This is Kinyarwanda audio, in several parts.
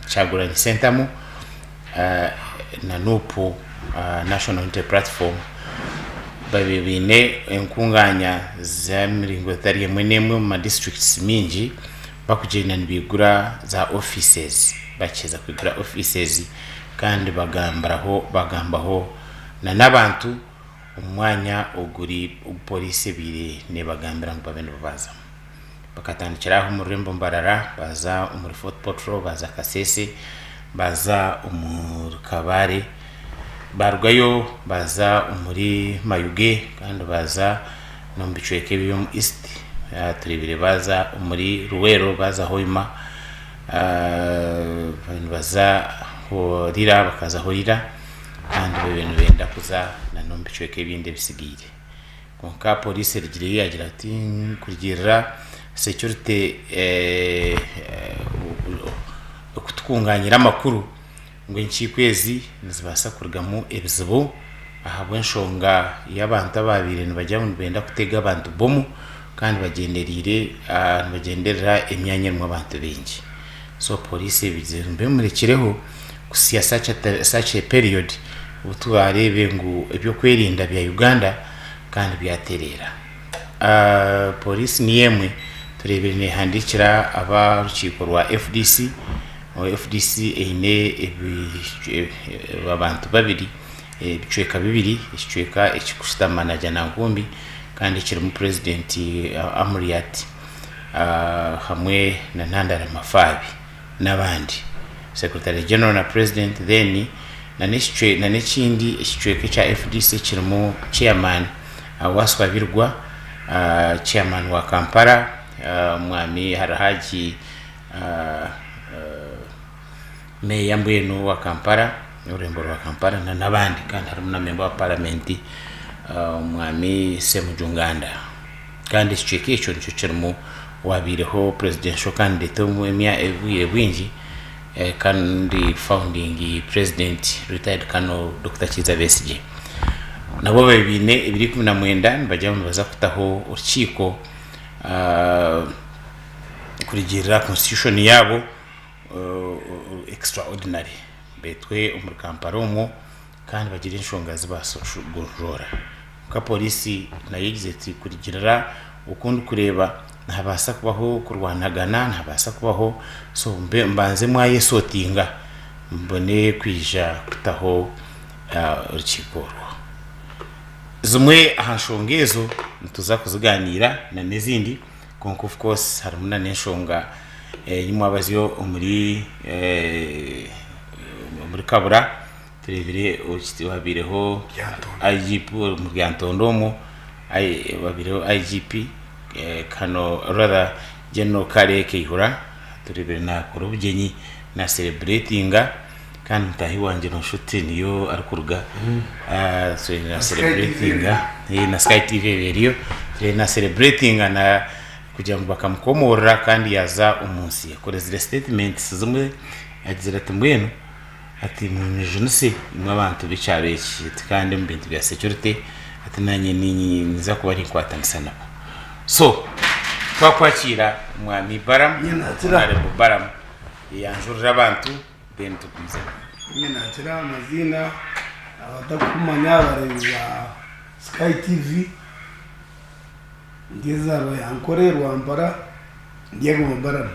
Kyagulanyi Center na NUP National Unity Platform babibine enkunganya za miringo etari emwe n'emwe mu districts mingi bakugenda nibigura za offices bakeza kwigura offices kandi bagambaho na n'abantu umwanya oguri police bire ne bagambira ngo babene baza bakatandikiraho mu Rembo Mbarara baza umuri Fort Patrol baza Kasese baza umuri Kabare barwayo baza umuri Mayuge kandi baza no mbicweke byo mu East turibire baza umuri Ruwero baza Hoima baza horira bakaza horira kandi ibintu benda kuza na no mbicweke binde bisigire konka police rigiriye agira ati kugira security okutunganyira amakuru ngo inchikwezi nizibasa kurigamo ebizibu ahabwe nshonga y'abantu ababire nibajya mu benda kutega abantu bomu kandi bagenderera emyanya mu abantu bengi so police bizembe murekireho kusiya such a period utuarebe ngo ebyo kwerinda bya Uganda kandi byaterera police ni yemwe turebere ne handikira aba rukiko rwa FDC eine abantu babiri bicweka bibiri icweka ekikushita manager na ngombi kandi kiri mu president Amuriat hamwe na Ntandara Mafabi n'abandi secretary general na president then na n'ikindi ekicweka cya FDC kirimo chairman awaswa birwa chairman wa Kampala mwami Harahaji meya mbwenu wa Kampala urembo wa Kampala na nabandi kandi harimo na member wa parliament mwami Semujunganda kandi ekicweka ekyo nicyo kirimo wabireho presidential candidate mu emya ebwingi kandi founding president retired Colonel Dr. Kiza Besigye nabo babine 2019 bajya baza kutaho urukiko kurigira constitution yabo extraordinary betwe umuri Kampala umwo kandi bagira inshonga zibasojora ka polisi nayigize ati kurigira ukundi kureba ntabasa kubaho kurwanagana ntabasa kubaho so mbanze mwaye sotinga mbone kwija kutaho urukiko zumwe ahanshongezo tuza kuziganira na nezindi konko of course harimo na nshonga y'umwabaziyo muri Kabura turebire wabireho IGP mu Byantondomo wabireho IGP kano rather General Kare Kihura turebere na Akoragye na celebratinga kandi mutahi wanje no nshuti niyo arikuruga so na celebratinga na Sky TV radio na celebratinga na kujya mu bakamukomorera kandi yaza umunsi yakoreze statements zimwe agira ati mbwenu ati mu jeunesse mw'abantu bicabeki kandi mu bintu bya security ati nanye niza kuba ari kwatanisa nabo so twakwakira mwami Balaam ari Balaam yanjurira abantu then tukunze natira amazina abatakumanya bareba Sky TV ngeza ro yankorerwa mbara ndiye mu Balaam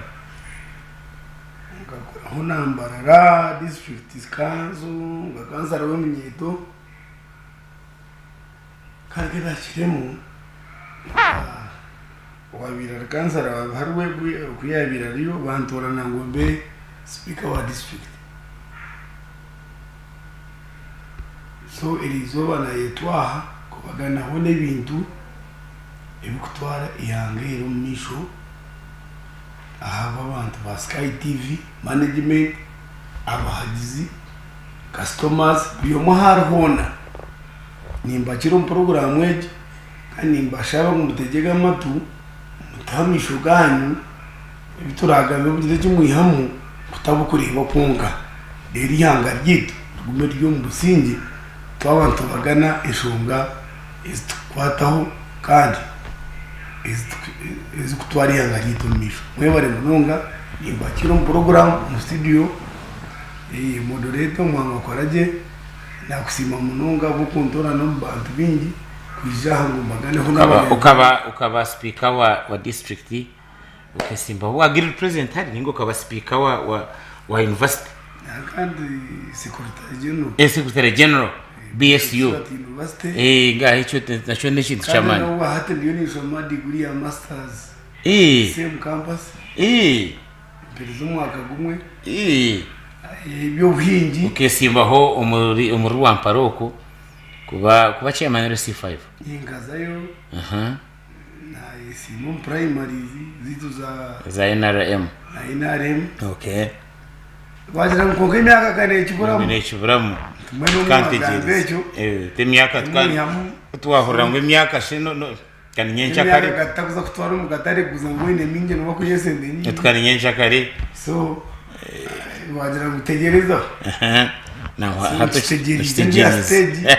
hona Mbarara district kanzu gakanza ro mnyeto kandi bakiremo wabira kansara harwe kuyabira riyo bantorana ngo mbe speaker wa district so irizoba na yetwaha kubagana hone bintu ebikutwara ihangiro misho ahaba abantu ba Sky TV management abahagizi customers biyo muharhona nimba kiro program weje kandi mbashaba ngumutegeka amatu mutamisho ganyu bituragamye bugeze cy'umuyihamu kutabukureba kunga rero ihanga ryito gume ryo mu busingi twabantu bagana ishunga izikwataho kandi izikutwari ihanga ryito misho mwe bari mununga nimbakira mu program mu studio moderator mwana Akoragye nakusima munonga bukuntora no bantu bingi kwijaha ngo magane ho ukaba speaker wa district ukesimba wagira president hari ningo ukaba speaker wa university kandi secretary general BSU nga hicho nacho n'ikintu cyamani no hata ndiyo ni soma degree ya masters same campus mbere mwaka gumwe ibyo buhingi ukesimba ho umuri wa mparoko kuba chairman C5 ingazayo na isimo primary zitu za NRM okay wajira nkonke myaka kane kiburamu kandi temyaka twahora ngo imyaka shino kandi nyencha kare gatakuza kutwara mu gatare kuza ngo ine minge no bakuyesende ni twari nyencha kare so wajira gutegereza na hato stage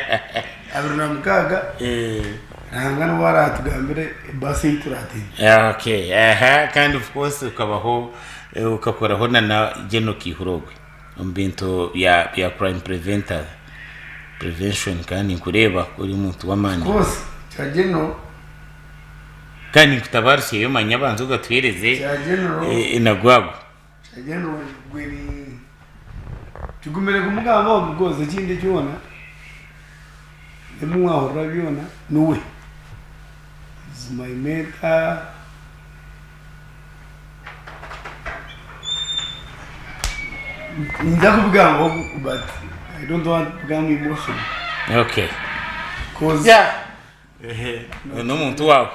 abruna mukaga nangana waratugambire basi turati okay kind of course ukabaho ukakoraho na geno kihurogwe mbinto ya crime prevention kandi kureba uri muntu wamani course cha geno kandi kutabarse yo manyabanzo gatwereze cha geno inagwabo cha geno gwini tugumere kumugamba omugoze kindi cyona emwa horabiona nuwe is my mentor ndakubigambo but I don't want to become emotional okay cause no muntu wawe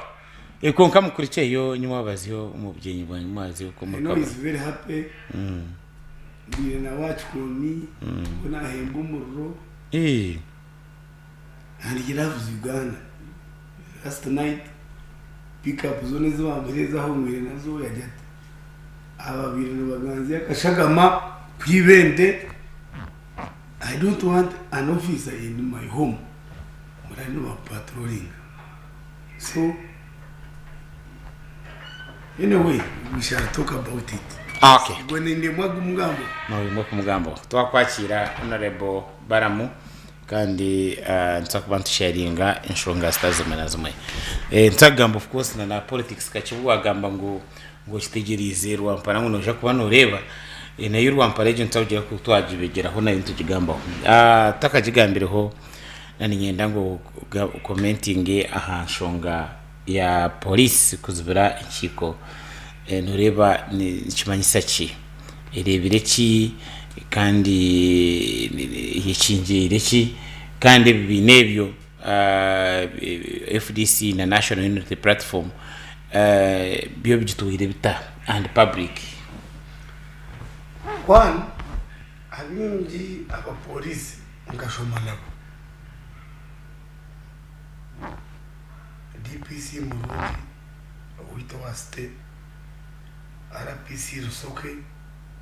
konka mukurikiye yo nyuma baziyo umubyenyi bwa nyamazi uko mukaba is very happy ndiye na watch komi kuna hembu murro and he loves Uganda last night pick up zone zo amureza ho mwire nazo yajate ababiri n'abaganzi akashagama kwibende. I don't want an officer in my home but I know patrolling, so anyway we shall talk about it. Okay, when in the mugambo no mugambo twakwakira honorable Balaam kandi ntakubantu sharinga inshonga stazimana zimwe ntagamba of course na politics kachibuwa gamba ngo kitegerize rwampara ngo noje kuba noreba na y'urwampara ejo ntawugira ko twagibegeraho na into kigambaho takajigambireho nani nyenda ngo commenting aha nshonga ya police kuzubira inkiko nureba ni kimanyisa ki irebire ki kandi yicingire ki kandi binebyo FDC na National Unity Platform biyo bigituhire bita and public one abingi abapolisi ngashomana DPC Murundi wito wa state RPC Rusoke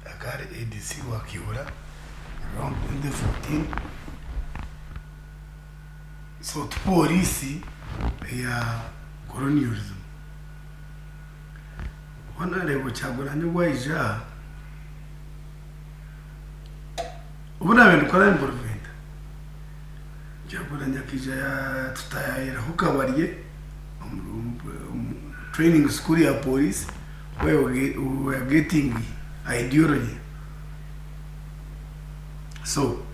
akare ADC wa Kiura around 2014. So polisi ya colonialism wana lebo chagulanye waija ubuna bintu kora improvement chagulanye kija ya tutayira hukabariye training school ya police where we are getting ideology. So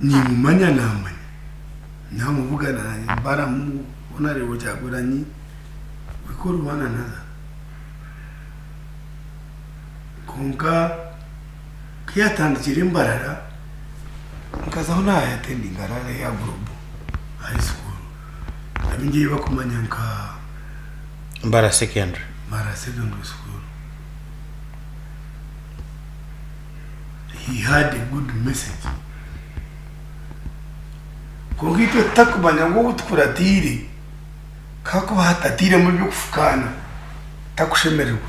ni mumanya namanya namuvuga na Balaam onarebo chagulanye bikuru bana naza konka kiyatandikira imbarara nkaza hona yatendi ngarara ya group high school abingiye bakumanya nka Mbara secondary school. He had a good message. Kongito takubanya ngo utkuratiri kako hatatire mu byo kufukana takushemererwa.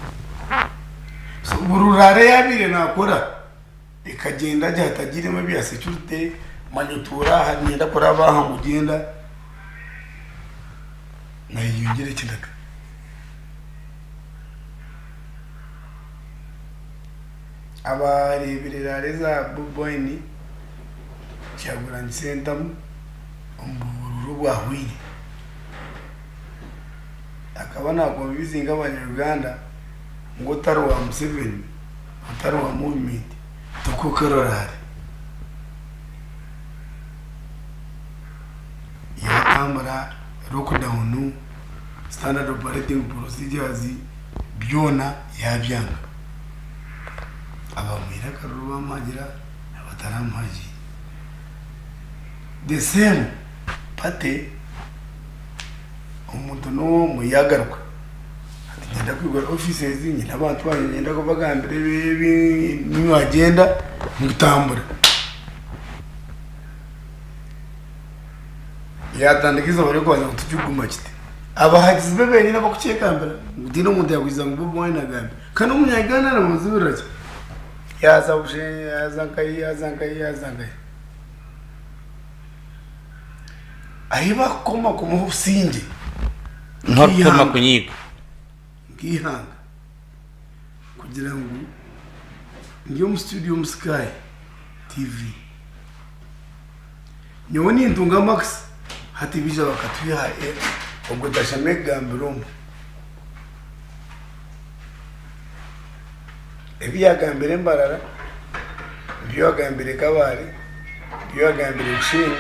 So bururare yabire nakora ikagenda ajya hatagire mu bya security manyutura hanyenda kuraba hamugenda na yongere kinaka abareberera reza buboyini cyaguranye sentamu umbururu bwahwire akaba ntabwo bizinga abanyarwanda ngo taruwa Museveni taruwa movement tukukarorare yatamara lockdown standard operating procedures byona yabyanga abamira karuba magira abatarampaji the same pate umuntu no muyagarwa ati ngenda kwigora offices nyine abantu bagenda kubagambira bibi niwagenda mutambura yatandikiza bari kwaza kutujuguma kite abahagizi bebe nyine bakucyekambira ndino umuntu yakwiza ngo bobo nagambe kana umunyagana na muzibiraje yaza bushe yazankai ahiba koma kumusinje ntotoma kunyiko ngihanga kugira ngo ngiyo mu studio Sky TV nyoni ndunga max hati bija bakatuya ubwo dashamegambiro ebiyagambire mbarara biyagambire kabari biyagambire chini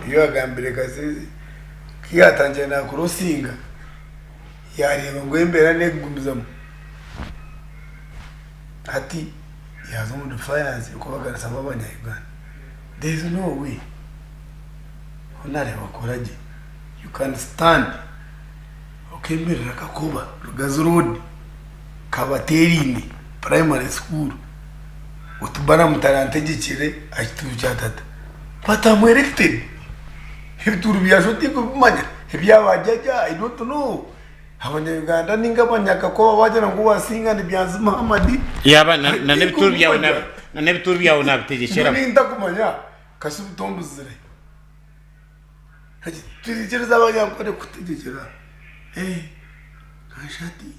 biyagambire kazizi kiyatangiye na kurosinga yareba ngo imbere negumizamo ati yazo mu defiance uko bagarasa abanyarwanda there is no way honare Akoragye you can stand ukemera kakuba Rugazi road kabaterine primary school utubara mutarantegekere akituru cyatata patamu elected hebituru byashoti kumanya hebyabajyaja I don't know abanyarwanda ningabanyaka ko bajana ngo wasinga nibyanze Muhammad yaba na nebituru byawo nabitegekera ninda kumanya kasubutombuzire haji tuzigereza abanyakore kutegekera kashati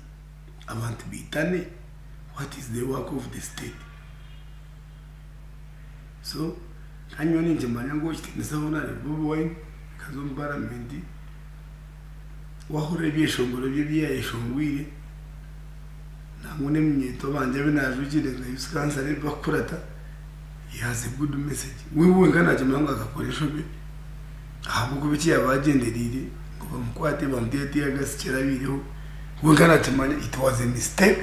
abantu bitane what is the work of the state so kanyoni njemanya ngo kitinizabona bobo wine kazombara mendi wahore byeshongoro byeshongwire namune mnyeto banje binajugire nga yusikansa re bakurata he has a good message wewe ngana jemanga gakoresho be ahubwo biki yabagenderire ngo bamukwate bamdete yagasikira biriho we ngana temanya it was a mistake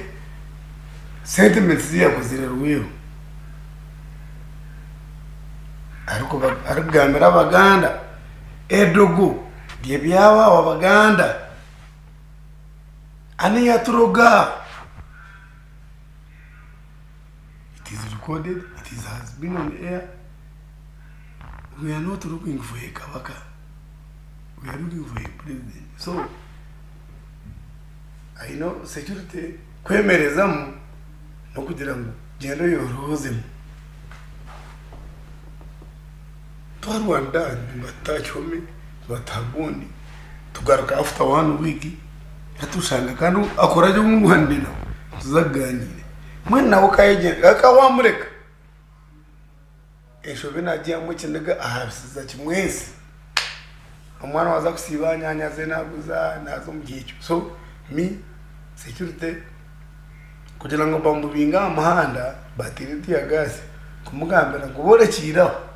sentiments yakozira ruweho arikugamira abaganda edogo byebyawa wabaganda ani yaturoga it is recorded, it has been on air. We are not looking for a kabaka, we are looking for a president. So I know security kwemerezamu no kugira ngo gendo yorozemu Rwanda batachome batabundi tugaruka after 1 week atushanga kanu Akoragye mu Rwanda tuzaganire mwana ukayegera akawamureka esho binagiye mu kinega ahasiza kimwese umwana waza kusiba nyanya ze naguza nazo mu gihe so mi security kugira ngo bamubinga amahanda batiriti ya gas kumugambira ngo borekiraho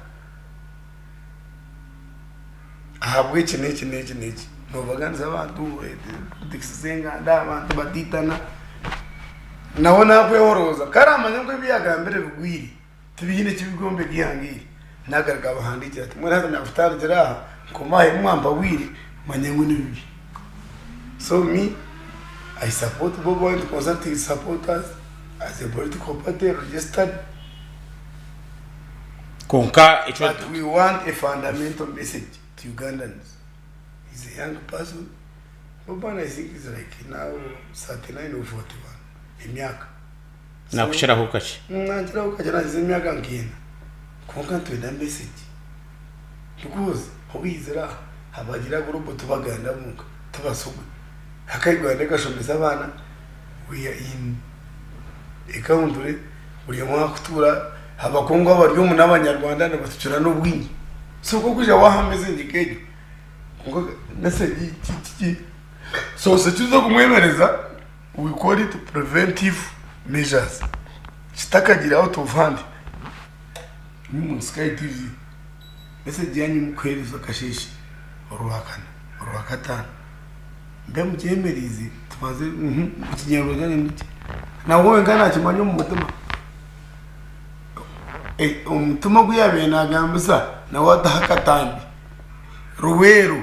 ahabwe iki no baganza abantu dikisenga ndabantu batitana nabona kwehoroza karamanya ngo byagambire bugwiri tubigine kibigombe gihangire nagarga bahandikira ati mwana na futari jira komaye mwamba wiri manyengo nibibi so me I support Bobo and consulting supporters as a political party registered but we want a fundamental message to Ugandans. He's a young person. Bobo, I think he's like now 39 or 41. Emyaka. Na kushira hukachi. Nantira hukachi na emyaka ngina. Konka twenda message. Because hobizira abagira gurubo tubaganda muka tubasugu. Hakayigwande gashomeza abana we are in a country buri mwaka kutura abakongo abaryo n'abanyarwanda n'abatucura n'ubwinyi so ko kuja wahameze ngikejo ngo nase iki so se tuzo kumwemereza we call it preventive measures kitakagira out of hand ni Sky TV message yanyu mukwereza kashishi ruhakana mbe mujemerize tumaze ikinyarwanda n'iki na wowe ngana kimanyo mu mutima umutima guyabe nagambisa na wadahakatambi ruwero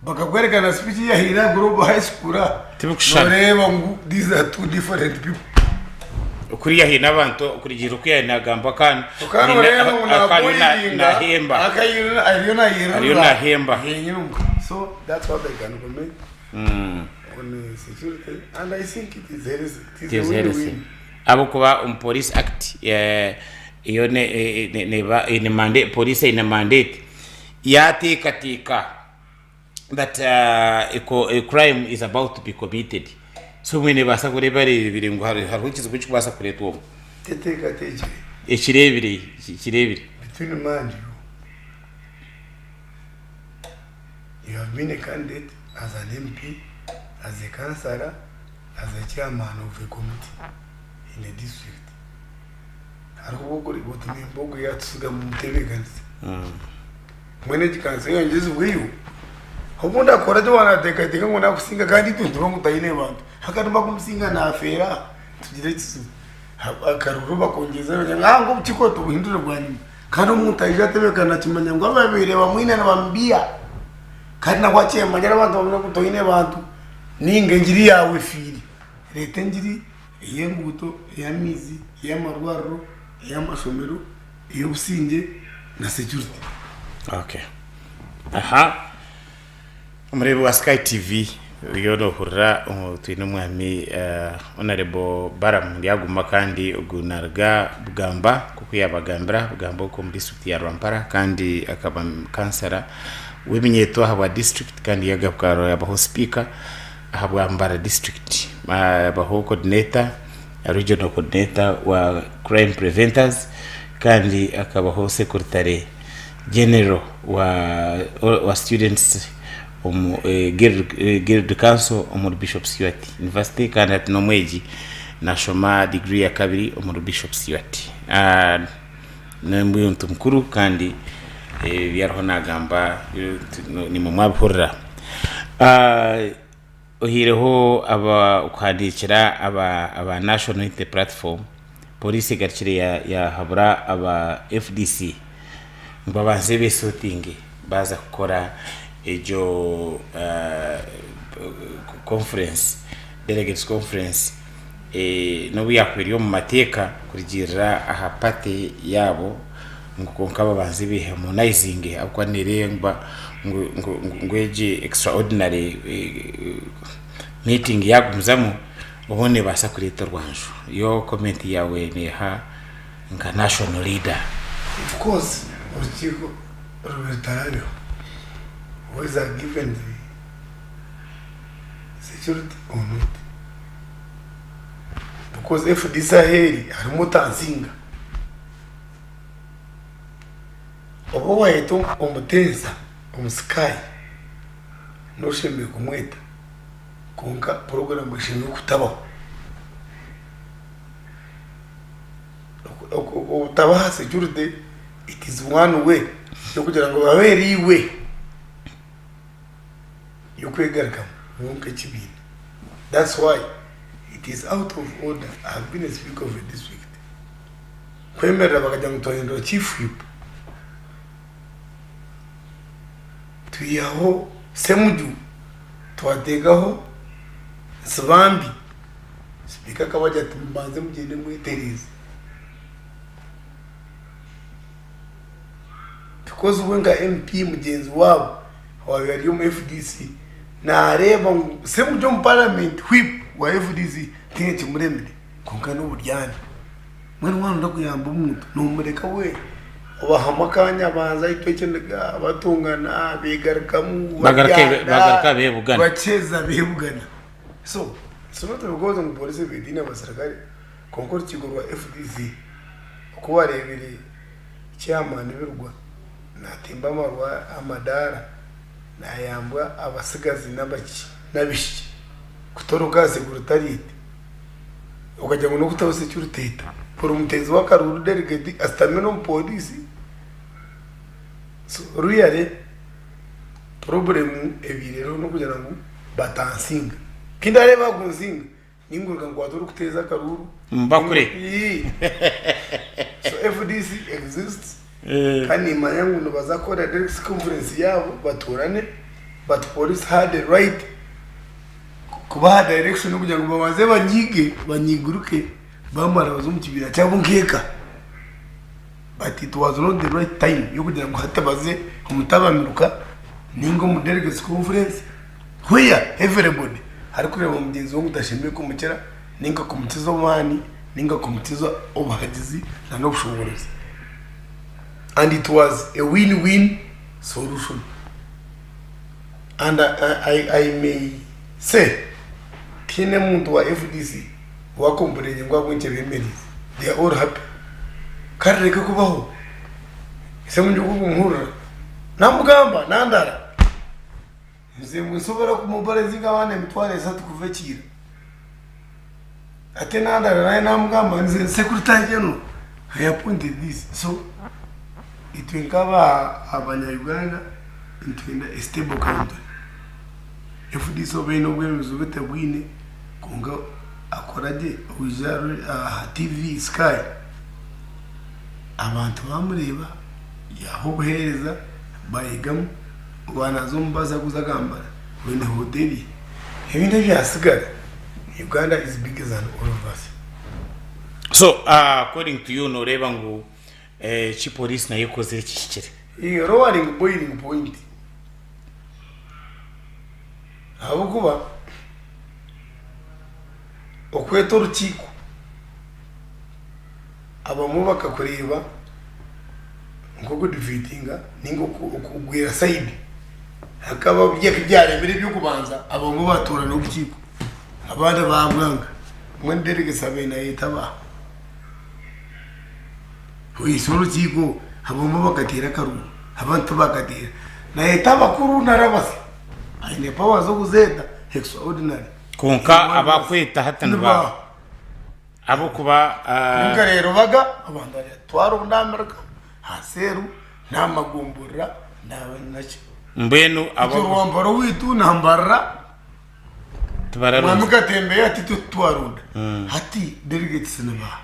bakakwerekana speech ya Hira Global High School noreba ngo these are two different people ukuri ya hina abantu ukurigira uko yanagamba kan na hemba ayona hemba so that's what I can comment on security and I think it is very abo kuba police act iyo ne mandate police ina mandate yati katika that a crime is about to be committed so mwene basa kureba biri ngo hari ukize kuki basa kuretwa teteka teje ikirebire between man you have been a candidate as an MP, as a councillor, as a chairman of a committee in a district. Arukuguri botume mbogo yatsuga mutebeganze. Mwene jikanse yongeze bwiyo. Hobunda koraje wana teka ngo nakusinga kandi tuntu ngutayine bantu. Hakatuma kumsinga na afera tugire kisu. Akaruru bakongeza ngo bukiko tubuhindure bwanyu. Kandi umuntu ayijatebekana kimanya ngo ababire bamwina nabambia. Kandi nakwache manyara bantu bamwe kutoyine bantu. Ninge ngiri yawe firi. Leta ngiri yenguto yamizi yamarwaro yamasomero yobusinge na security. Okay. Aha. Umurebe wa Sky TV yono hurra twino mwami honorable Balaam yaguma kandi ugunarga bugamba kuko yabagambira bugamba ko muri district ya Rwampara kandi akaba kansara w'ibinyeto haba district kandi yagabwaro yabaho speaker ahabwambara district abaho coordinator regional coordinator wa crime preventers kandi akabaho secretary general wa students Guild Council omur Bishop Siwati University kandi atino mweji na shoma degree ya kabiri omur Bishop Siwati nembuyo mukuru kandi byarho nagamba ni mu mwabhurra ohireho aba ukadikira aba national unity platform police garchire ya habura aba FDC mbabanze besotinge baza gukora ejo conference delegates conference no byakwiriyo mu mateka kugira aha pate yabo ngo kababanze biharmonizing akwanirengba ngweje extraordinary meeting yagumzamo ubone basa kureta rwanjo yo comment yawe neha nka national leader. Of course urukiko rubertarayo was are given the security or not, because if this aheri harimo tanzinga obo waito omutenza Sky no shembe kumweta konka program shembe kutabaho utabaha security. It is one way yo kugira ngo baberiwe yo kwegarka munke kibini. That's why it is out of order. I have been a speaker of a district kwemera bakajya mutoyendo chief whip tuyaho semuju twategaho sibambi speaker kabaje tumbanze mugende mwitereze because wenga MP mugenzi wabo wabari mu FDC na reba semuju mu parliament whip wa FDC tinye kimuremere konka n'uburyane mwana wana ndakuyamba umuntu numureka we abahamakanya banza itwekendega abatungana bigarkamu bagarka bebugana bacheza bebugana so not because of police bedina basirikare konkora ikigo rwa FDC kuba rebere chairman birwa natimba marwa amadara nayambwa abasigazi nabishi kutoroka security ukajya ngo no kutaho security for umutezi wa Karuru delegate astameno police so really problem ebirero no kugira ngo batansinga kindare bagunzinga ninguruka ngo atoro kuteza Karuru mbakure so FDC exists kandi manyangu no bazakora direct conference yabo baturane but police had the right kuba direction no kugira ngo babanze banyiguruke bamara bazumukibira cyabo nkeka but it was not the right time yo kugira ngo hatabaze umutabanuka ningo mu delegates conference where everybody hari kureba mugenzi wo mudashimye ko mukera ninga kumutizo mani ninga kumutizo obahagizi na no bushobozi and it was a win-win solution and I may say kine muntu wa FDC wakomboreye ngo abunke bemerize they are all happy kareka kubaho ise mu gihugu nkuru namugamba nandara nze musobora kumubarazinga abane mitware satu kuvekira ate nandara naye namugamba nze secretary general I appointed this so it will cover abanya-Uganda into a stable country FDC obeno bwemezo betabwine konga Akoragye ujaro TV Sky abantu bamureba yaho buhereza bayigamu banazo mbaza kuzagambara wene hoteli ebintu byasigara Uganda is bigger than all of us. So according to you no reba ngo chi police na yokoze kikire rolling boiling point abukuba okweto rukiko abamu bakakureba ngo gudivitinga ningo kugwira side hakaba byaremere byo kubanza abamu batura no rukiko abandi babwanga mwenderege sabe na yitaba wisoro rukiko abamu bakatira Karuru abantu bakatira na yitaba kuru narabase aine power zo kuzeda extraordinary konka abakwita hatanwa abo kuba ninga rero baga abandanya twaro ndamerika haseru namagumbura nabanaki mbenu abo rwambaro witu nambara tubararu mamuka tembe ati tutwarunda hati delegates naba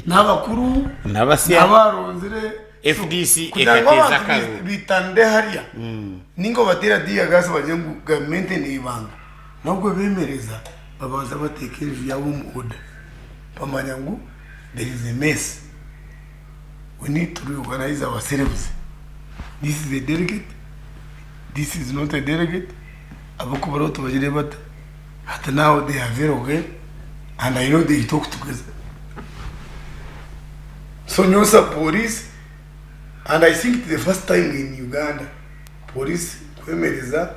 nabakuru nabasiya nabaronzire FDC ekateza Karuru bitande hariya ningo batera dia gasa bajengu government ni ibanga nabwo bemereza babanza batekereje yabo mu order pamanyangu there is a mess we need to reorganize ourselves. This is a delegate, this is not a delegate. Abakubaro to bajire bata hata now they are very okay and I know they talk together. So Nyosa police, and I think the first time in Uganda, police kwemereza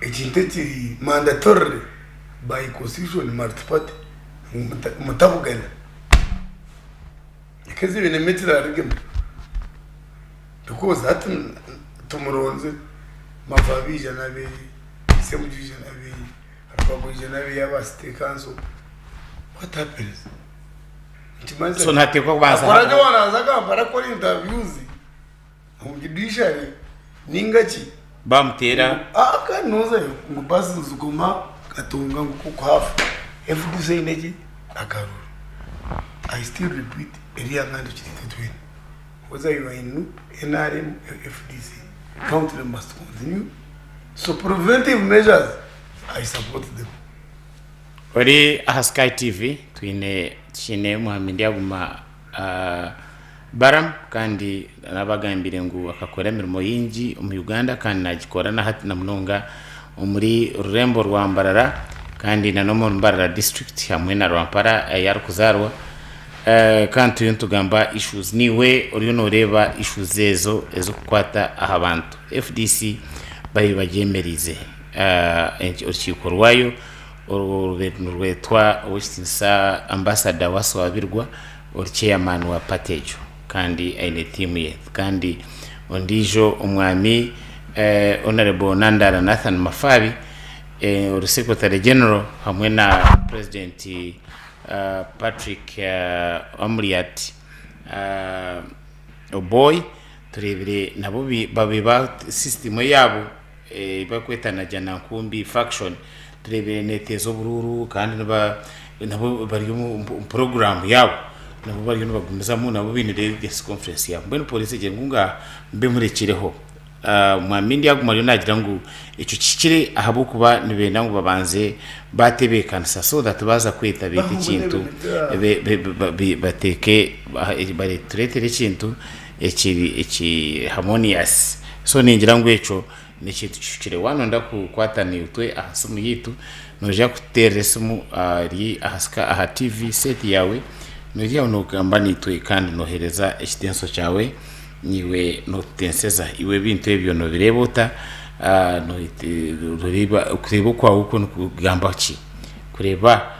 echintetiri mandatory by constitution multi-party mutabugana. Because when metira rigem, because that tumuronze mavavija nabe semujija nabe akabujija nabe yabasite council. What happens? So nati kwa kwanza Akoragye wanazaga barakora interviews mu judiciary ningachi bamutera akanoza ngo basi zuguma katunga ngo hafu FDC ineji Akaruru. I still repeat Eihanga Morning whether you are in NUP, NRM, FDC, country must continue. So preventive measures, I support them. Ori Sky TV twine chine muhamindi aguma Balaam kandi nabagambire ngo akakora imirimo yingi mu Uganda kandi nagikora na hati na munonga muri Rurembo rwa Mbarara kandi na no mu Mbarara district hamwe na Rwampara yarukuzarwa kandi yuntugamba issues niwe uri no reba issues ezo kukwata ahabantu FDC bayi bagemerize urukiko rwayo urwetwa Westinsa ambassador waswabirwa chairman wa patejo kandi aine team ye kandi ondijo umwami honorable Nandara Nathan Mafabi uri secretary general hamwe na president Patrick Amriat Oboy turebere nabo babiba system yabo bakwetana jana nkumbi faction turebere netezo bururu kandi nabo bari mu program yabo nabo bari no bagumizamo nabo binire this conference yabo mbene police je ngunga mbe murekireho mwamindi yagumariyo nagira ngo ico kikire ahabo kuba nibenda ngo babanze batebekana so that baza kwitabira ikintu bateke bare turetere ikintu iki harmonious so ningira ngo eco ni kintu kikire wano ndakukwatani utwe ahasumu yitu noja kuteresumu ari ahaska aha TV set yawe noja unogamba nitwe kandi nohereza ekitenso cyawe niwe notenseza iwe bintu ebyo no birebota no kureba kwa uko kugamba ki kureba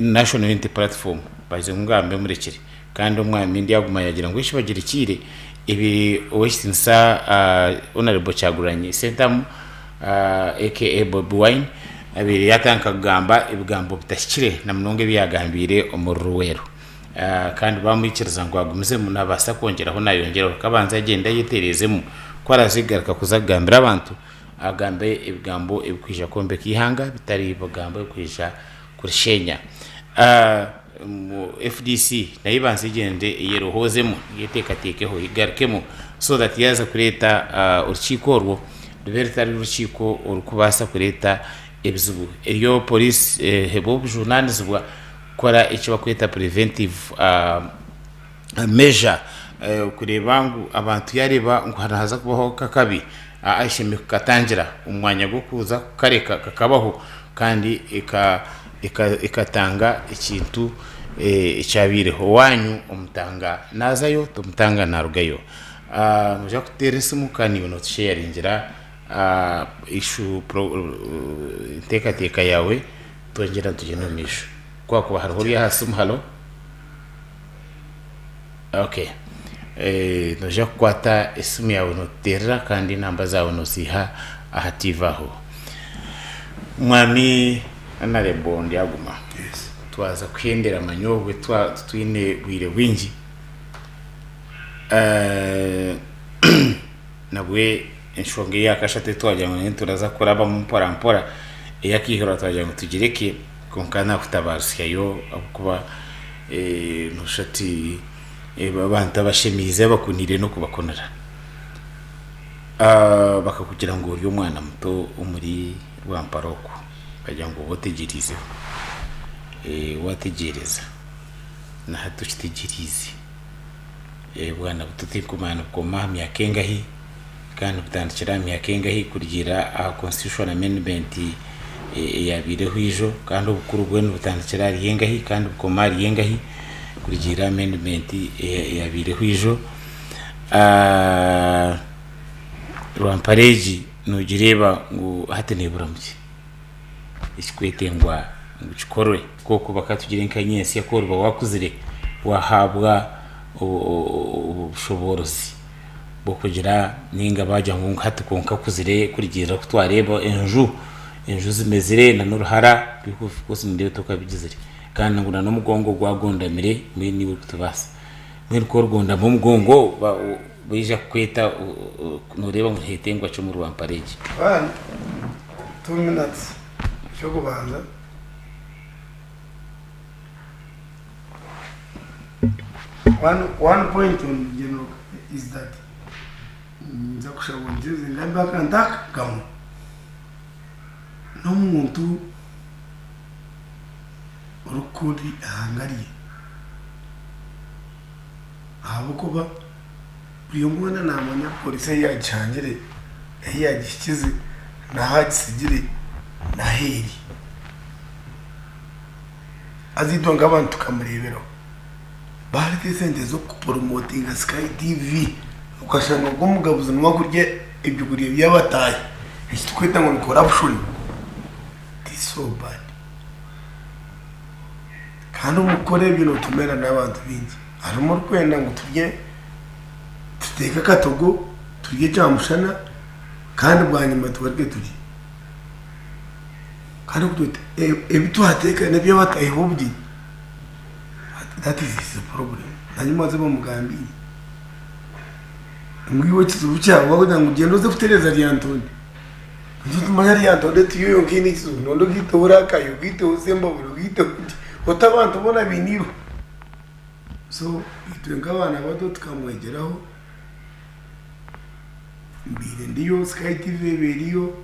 national unity platform baje ngambe murekere kandi umwami ndi yaguma yagira ngo ishibagira ikire ibi Westinsa honorable Cyaguranye Sentamu aka Bob Wine abiri yatanka kugamba ibigambo bitashikire na mnonge byagambire umuruwero kandi bamwikiriza ngo agumize munabasa kongeraho nayongeraho kabanza agenda yiterezemo ko arazigaruka kuzagambira abantu agambe ibigambo ibikwija kombe kihanga bitari ibigambo ibikwija kurishenya FDC nayibanze igende yerohozemo yetekatekeho igarukemo so that yaza kureta urukiko rwo ruberetari urukiko urukubasa kureta ebizubu iyo police hebo journalism kora icyo bakwita preventive measure kureba ngo abantu yareba ngo haraza kubaho kakabi ashime kukatangira umwanya gwo kuza kareka kakabaho kandi ikatanga ikintu icyabireho wanyu umutanga nazayo tumutanga narugayo muja kuteresa mukani no sharingira issue teka yawe tongera tugenumisha kwa kuba harihuriye hasi umuhalo okay noja kwata isimu yawe noterera kandi namba zawe nosiha ahativaho mwami anare bondi yaguma yes twaza kwendera manyobwe twine bwire wingi nabwe enshonge yakashate twajya ngo turaza kuraba mu mpora yakihora twajya ngo tugireke konkana kutabarusya yo akuba nushati abantu abashemize bakunire no kubakonera bakakugira ngo uri umwana muto umuri rwamparoko bajya ngo botegirize wategereza na hatushitegereze bwana bututikumana koma myakengahi kandi butandikira myakengahi kugira constitution amendment yabireho ijo kandi ubukuru bwe n'ubutandikira riyengahi kandi bukomari yengahi kugira amendment yabireho ijo rwampareji nugireba ngo hatene buramuki ikikwetengwa ngucikorwe koko bakatugira inkanyensi yakorwa wakuzire wahabwa ubushobozi bwo kugira ninga bajya ngo hatukonka kuzire kurigira kutwareba enju zimezire na n'uruhara bikose ndebe tokabigizire kandi ngo na mugongo gwagondamire muri niwe kutubasa muri ko rwonda mu mugongo bija kweta nureba mu hetengwa cyo mu rwampareji 2 minutes cyo kubanza one point on general is that nzakushabonjeze ngamba kandaka kamo n'umuntu urukuri ahangariye abo kuba uyu mwana namanya polisi yacangire yagikize nahagisigire naheri azidonga abantu kamurebero bari tizende zo kupromotinga Sky TV ukashanga ngo mugabuze nwa kurye ibyo kuriye byabataye iki twita ngo corruption. This it's so bad kandi umukore ibintu tumera n'abantu bingi harimo kwenda ngo turye tuteka katogo turye cyamushana kandi bwanyuma tubarye turye kandi kutute ebitu hateka nebyo batayihubye that is the problem nanyuma zebo mugambi ngwiwe kizubu cyawo wagira ngo ugende uze kutereza ryantone tumanya ryantone tiyo ngini kizubu nondo gitora kayo gite usemba buru gite utabantu bona biniro so itwenga abana bato tukamwegeraho mbire ndiyo Sky TV beriyo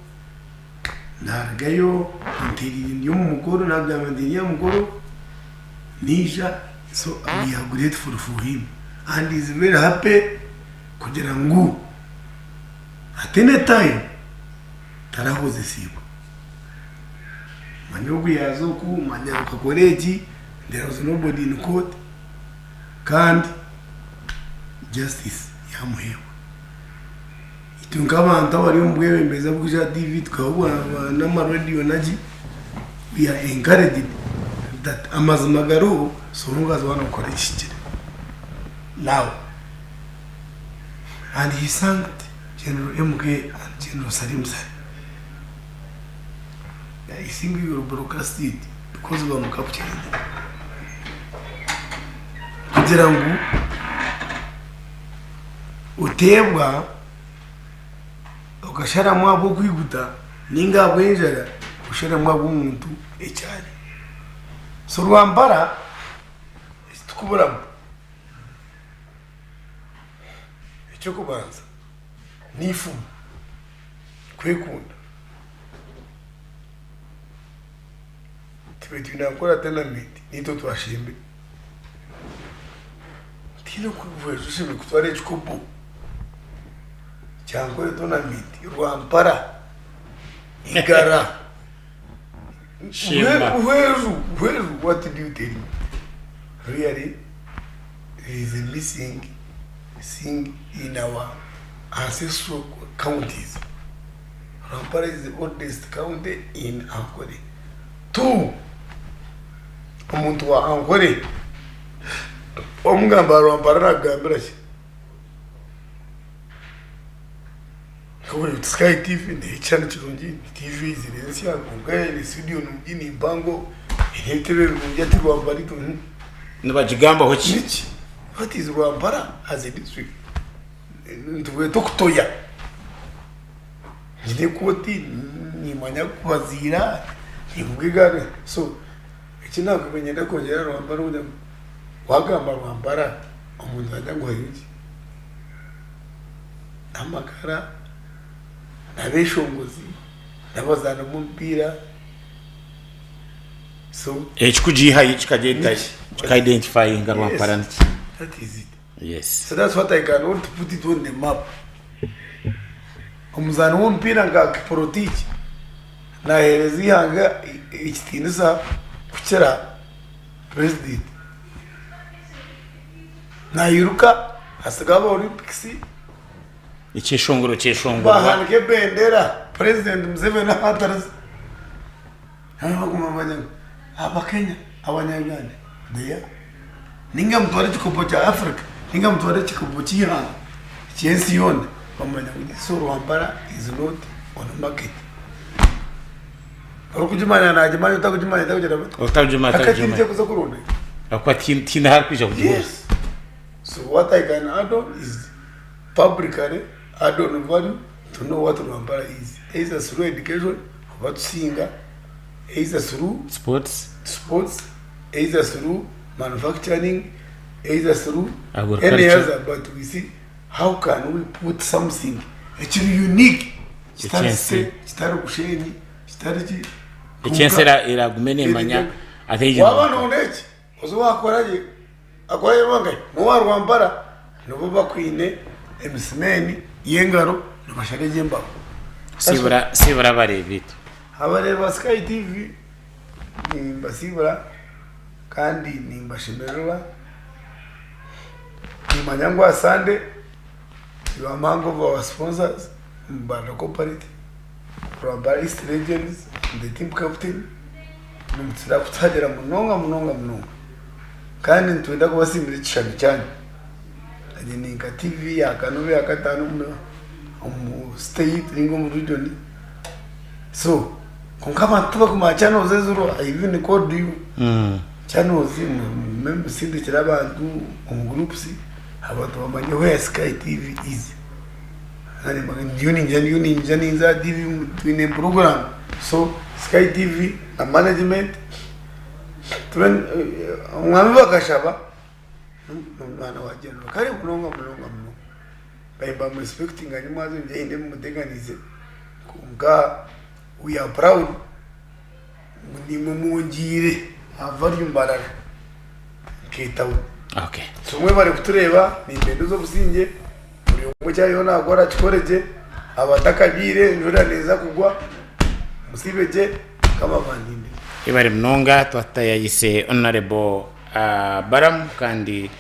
nargayo interiri yo mu mugoro nabyamandiri ya mugoro nisha so we are grateful for him and is very happy kugira ngo atene time tarahoze sibo manyogu yazoku manyaruka college there was nobody in court and justice yamuhewa itungabanta bari umbwewe mbeza bwija TV tukabwa na radio naji we are encouraged that amazimagaro so long as one college now and he thanked General MK and General Salim Sari. I think we were broadcasted because we were captured. Kugira ngo utebwa ukashara mwabo kwiguta ninga bwenjara ushara mwabo umuntu ecyane so rwambara tukubura icyo kubanza nifu kwekunda tibeti nakora tena miti nito twashimbe tino kuvuye shimbe kutware chikubu cyangwa tona miti rwampara igara where what do you tell me really there is a missing thing in our ancestral counties. Rampara is the oldest county in Akoragye. 2 umuntu wa Akoragye omugamba Rampara nagambira ki Sky TV ni channel kirungi TV zirensia kungaye studio n'umugini bango ihetebe runjati Rampara to nabajigamba hoki what is Rampara as a district ntuwe tokutoya njye koti ni manya kwazira ngigane so ikina kumenya ndakongera Rampara ujya wagamba Rampara umuntu ajya ngo yiki amakara nabeshongozi nabazana mu mpira so ekikujiha ikikagenda identifying Rampara that is it. Yes. So that's what I can want to put it on the map. Umuzana w'umpira nga politiki na herezi hanga ikitinisa kuchera president. Na yiruka asagaba Olympics. Icyeshongoro Bahanike bendera president Museveni hataraza. Hano kumabanya abakenya abanyaganda. Deya. Ninga mtware chikopo cha Africa. Ninga mtware chikopo chiha chensi yone bamanya so Rampara is not on the market arukujimana na jimana utakujimana utakujimana akati kuza kurone akwati tina harkwisha kujimana. Yes. So what I can add on is publicly add on value to know what Rampara is, either through education, what singer, either through sports, either through manufacturing, either through any other, but we see how can we put something actually unique. Start kusheni, Echensera iragumene manya ateje. Wabana unechi, ozo Akoragye, Akoragye wangai, no Rampara, no baba kwine emismeni yengaro no bashareje mba. Sibura bare bitu. Abareba Sky TV ni basibura kandi ni mbashimerwa ni manyangwa Sunday you mango for our sponsors Mbana Cooperative Rampara East Regions the team captain n'umutsira kutagera munonga kandi ntwenda kubasimbira cyane cyane ni TV yakanobe yakatano mu state ringo mu region so konkama tuba kuma channels ezuro even code you channels member sindi cy'abantu mu groups abantu bamanye where Sky TV is ani magani jani za TV twine program so Sky TV na management turen umwami bakashaba mwana wa general kari kulonga bayimba mu respecting ani mazo nje muteganize kunga we are proud ni mumunjire avari mbarara kitawo okay so mwe bari kutureba ni mbendo zo businge muri umwe cyayona agora kikoreje abatakabire njura neza kugwa musibeje kama bandinde ibari mnonga twatayise honorable Balaam kandi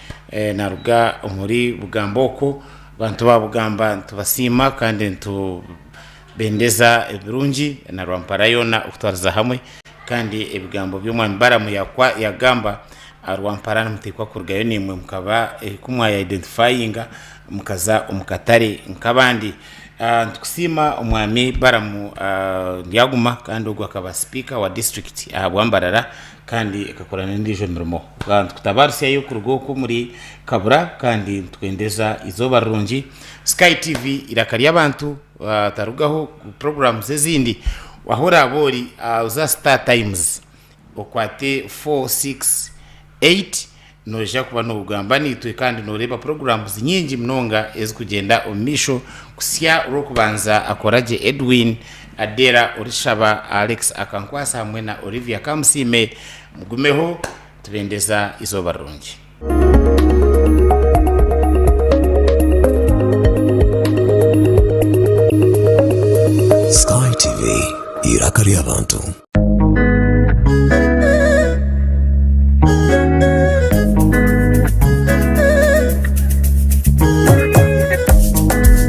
naruga muri bugamboko bantu babugamba tubasima kandi ntubendeza ebirungi na rwamparayona ukutwariza hamwe kandi ebigambo by'umwami Balaam yagamba arwamparana mutekwa kurgayo nimwe mukaba kumwa ya identifyinga mukaza umukatare nkabandi tukusima umwami Balaam yaguma kandi ubwo akaba speaker wa district ahabwambarara kandi akakorana n'indije mirimo kandi kutabarisiya yo kurugoko muri Kabura kandi twendeza izoba rungi Sky TV irakari abantu tarugaho programs ezindi wahora abori uza Star Times okwate 468 noja kuba no ugamba nitwe kandi noreba programs nyingi mnonga ezikugenda omisho kusya urokubanza Akoragye Edwin Adera Orishaba Alex Akankwasa hamwe na Olivia Kamsime mugumeho tubendeza izoba rungi Sky TV irakari abantu